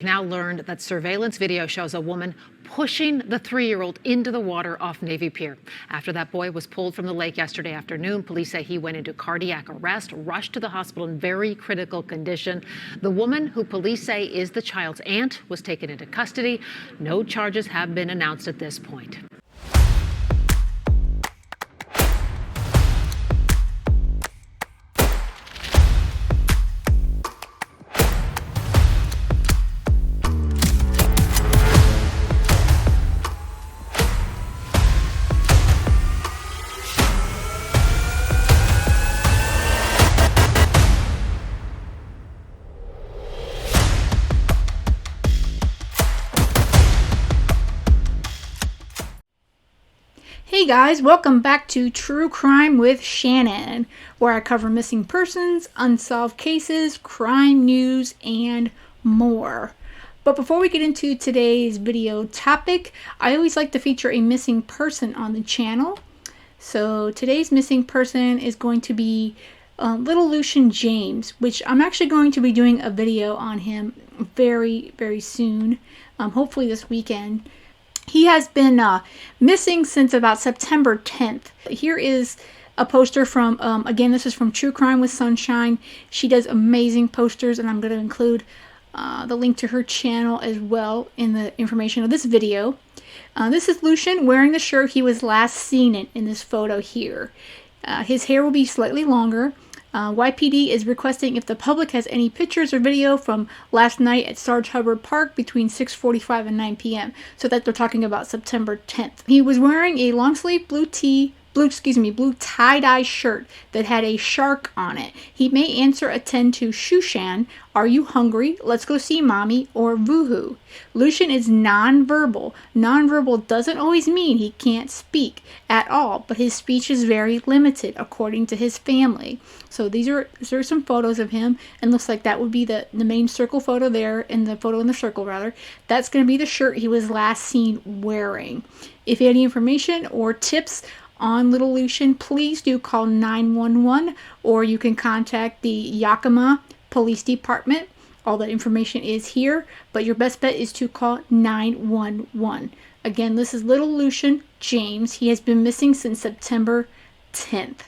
Now learned that surveillance video shows a woman pushing the 3-year-old into the water off Navy Pier. After that boy was pulled from the lake yesterday afternoon, police say he went into cardiac arrest, rushed to the hospital in very critical condition. The woman, who police say is the child's aunt, was taken into custody. No charges have been announced at this point. Hey guys, welcome back to True Crime with Shannon, where I cover missing persons, unsolved cases, crime news, and more. But before we get into today's video topic, I always like to feature a missing person on the channel. So today's missing person is going to be little Lucian James, which I'm actually going to be doing a video on him very, very soon, hopefully this weekend. He has been missing since about September 10th. Here is a poster from, again, this is from True Crime with Sunshine. She does amazing posters, and I'm going to include the link to her channel as well in the information of this video. This is Lucian wearing the shirt he was last seen in this photo here. His hair will be slightly longer. YPD is requesting if the public has any pictures or video from last night at Sarge Hubbard Park between 6:45 and 9 p.m. So that they're talking about September 10th. He was wearing a long sleeve blue tie-dye shirt that had a shark on it. He may answer attend to Shushan, are you hungry? Let's go see mommy, or Vuhu. Lucian is nonverbal. Nonverbal doesn't always mean he can't speak at all, but his speech is very limited according to his family. So these are some photos of him, and looks like that would be the main circle photo there, and the photo in the circle rather. That's going to be the shirt he was last seen wearing. If you have any information or tips on little Lucian, please do call 911, or you can contact the Yakima Police Department. All that information is here, but your best bet is to call 911. Again, this is little Lucian James. He has been missing since September 10th.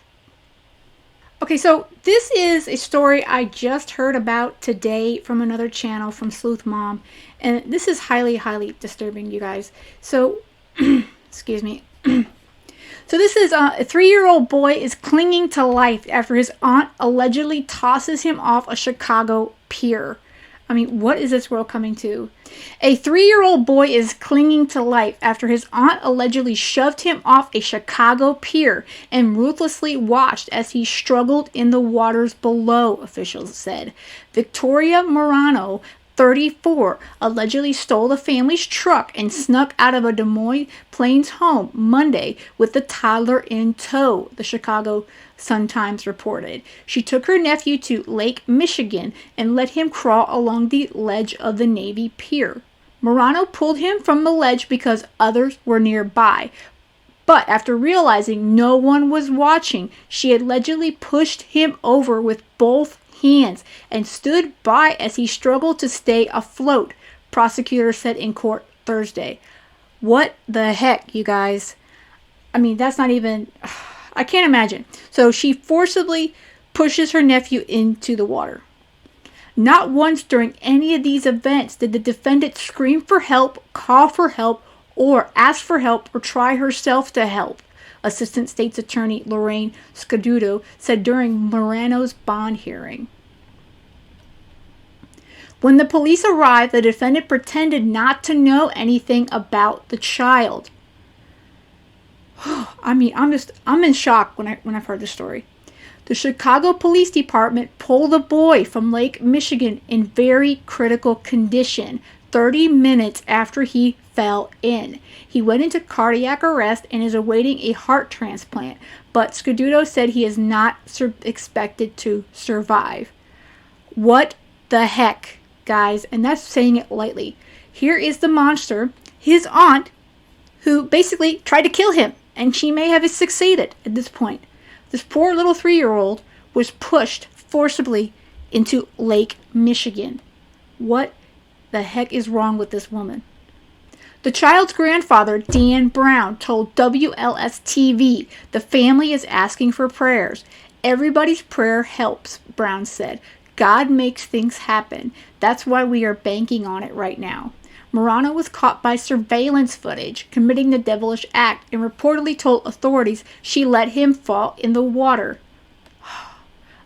Okay, so this is a story I just heard about today from another channel, from Sleuth Mom, and this is highly, highly disturbing, you guys. So, excuse me. So this is a 3-year-old boy is clinging to life after his aunt allegedly tosses him off a Chicago pier. I mean, what is this world coming to? A 3-year-old boy is clinging to life after his aunt allegedly shoved him off a Chicago pier and ruthlessly watched as he struggled in the waters below, officials said. Victoria Moreno, 34, allegedly stole the family's truck and snuck out of a Des Moines Plains home Monday with the toddler in tow, the Chicago Sun-Times reported. She took her nephew to Lake Michigan and let him crawl along the ledge of the Navy Pier. Moreno pulled him from the ledge because others were nearby. But after realizing no one was watching, she allegedly pushed him over with both hands and stood by as he struggled to stay afloat, prosecutors said in court Thursday. What the heck, you guys? I mean, that's not even... I can't imagine. So she forcibly pushes her nephew into the water. Not once during any of these events did the defendant scream for help, call for help, or ask for help or try herself to help, Assistant State's Attorney Lorraine Scaduto said during Moreno's bond hearing. When the police arrived, the defendant pretended not to know anything about the child. I mean, I'm in shock when I've heard this story. The Chicago Police Department pulled the boy from Lake Michigan in very critical condition 30 minutes after he fell in. He went into cardiac arrest and is awaiting a heart transplant, but Scaduto said he is not expected to survive. What the heck, guys? And that's saying it lightly. Here is the monster, his aunt, who basically tried to kill him, and she may have succeeded at this point. This poor little 3-year-old was pushed forcibly into Lake Michigan. What the heck is wrong with this woman? The child's grandfather, Dan Brown, told WLS-TV the family is asking for prayers. Everybody's prayer helps, Brown said. God makes things happen. That's why we are banking on it right now. Moreno was caught by surveillance footage committing the devilish act and reportedly told authorities she let him fall in the water.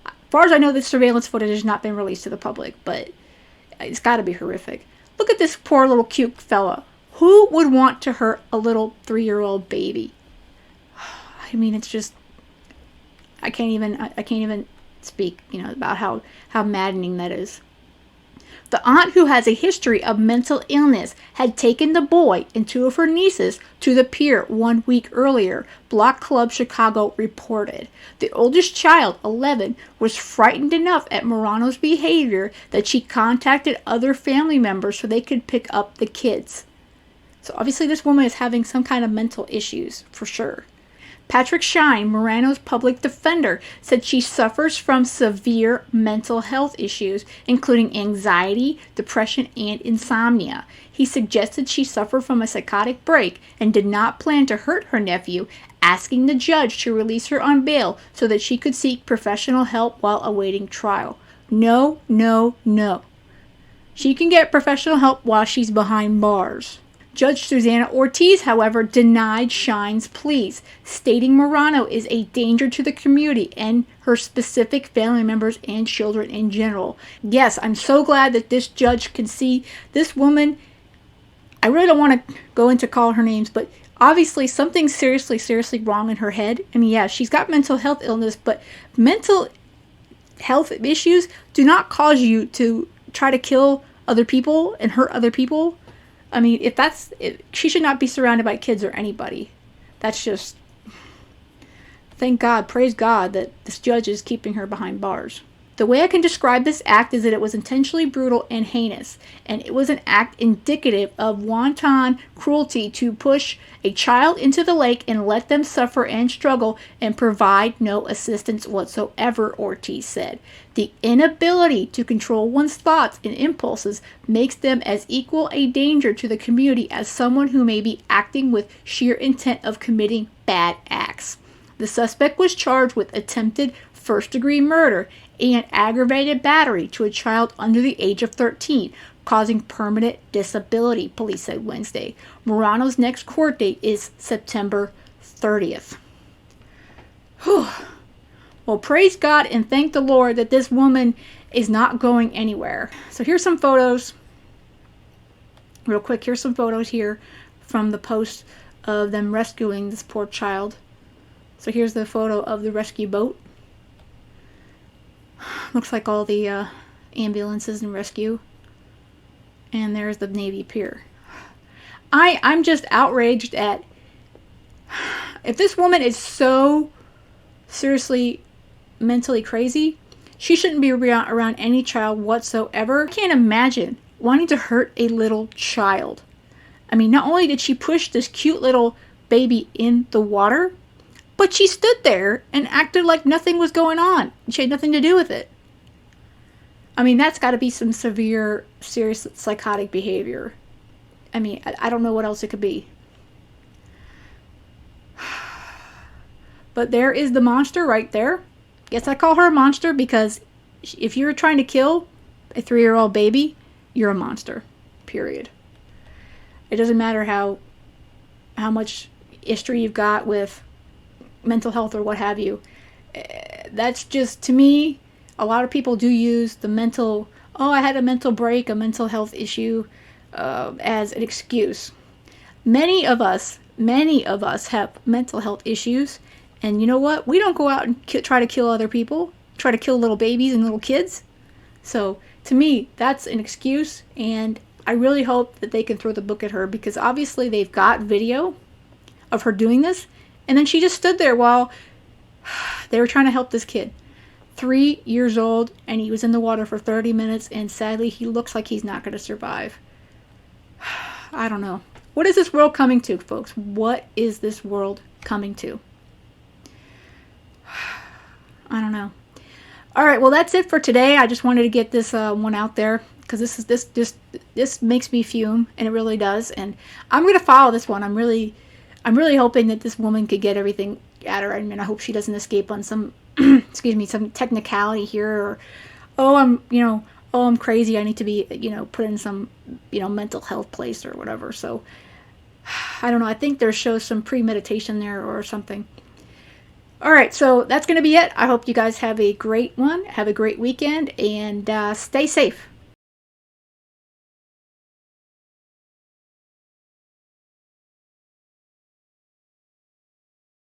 As far as I know, this surveillance footage has not been released to the public, but it's got to be horrific. Look at this poor little cute fella. Who would want to hurt a little 3-year-old baby? I mean, it's just, I can't even speak, about how maddening that is. The aunt, who has a history of mental illness, had taken the boy and 2 of her nieces to the pier 1 week earlier, Block Club Chicago reported. The oldest child, 11, was frightened enough at Moreno's behavior that she contacted other family members so they could pick up the kids. So obviously this woman is having some kind of mental issues, for sure. Patrick Shine, Moreno's public defender, said she suffers from severe mental health issues, including anxiety, depression, and insomnia. He suggested she suffered from a psychotic break and did not plan to hurt her nephew, asking the judge to release her on bail so that she could seek professional help while awaiting trial. No, no, no. She can get professional help while she's behind bars. Judge Susanna Ortiz, however, denied Shine's pleas, stating Moreno is a danger to the community and her specific family members and children in general. Yes, I'm so glad that this judge can see this woman. I really don't want to go into call her names, but obviously something's seriously wrong in her head. I mean, yeah, she's got mental health illness, but mental health issues do not cause you to try to kill other people and hurt other people. I mean, she should not be surrounded by kids or anybody. That's just, thank God, praise God that this judge is keeping her behind bars. The way I can describe this act is that it was intentionally brutal and heinous, and it was an act indicative of wanton cruelty to push a child into the lake and let them suffer and struggle and provide no assistance whatsoever, Ortiz said. The inability to control one's thoughts and impulses makes them as equal a danger to the community as someone who may be acting with sheer intent of committing bad acts. The suspect was charged with attempted first-degree murder and aggravated battery to a child under the age of 13, causing permanent disability, police said Wednesday. Moreno's next court date is September 30th. Whew. Well, praise God and thank the Lord that this woman is not going anywhere. So here's some photos. Real quick, here's some photos here from the post of them rescuing this poor child. So here's the photo of the rescue boat. Looks like all the ambulances and rescue. And there's the Navy Pier. I'm just outraged at, if this woman is so seriously mentally crazy, she shouldn't be around any child whatsoever. I can't imagine wanting to hurt a little child. I mean, not only did she push this cute little baby in the water, but she stood there and acted like nothing was going on. She had nothing to do with it. I mean, that's got to be some severe, serious psychotic behavior. I mean, I don't know what else it could be. But there is the monster right there. Guess I call her a monster because if you're trying to kill a 3-year-old baby, you're a monster. Period. It doesn't matter how much history you've got with mental health or what have you. That's just, to me, a lot of people do use the mental, I had a mental break, a mental health issue, as an excuse. Many of us have mental health issues, and you know what? We don't go out and try to kill other people, try to kill little babies and little kids. So, to me, that's an excuse, and I really hope that they can throw the book at her, because obviously they've got video of her doing this, and then she just stood there while they were trying to help this kid. 3 years old, and he was in the water for 30 minutes, and sadly, he looks like he's not going to survive. I don't know. What is this world coming to, folks? What is this world coming to? I don't know. All right, well, that's it for today. I just wanted to get this one out there. because this makes me fume, and it really does. And I'm gonna follow this one. I'm really hoping that this woman could get everything at her. I mean, I hope she doesn't escape on some excuse me, some technicality here, or I'm crazy, I need to be put in some mental health place or whatever. So I don't know. I think there shows some premeditation there or something. All right, so that's going to be it. I hope you guys have a great one. Have a great weekend, and stay safe.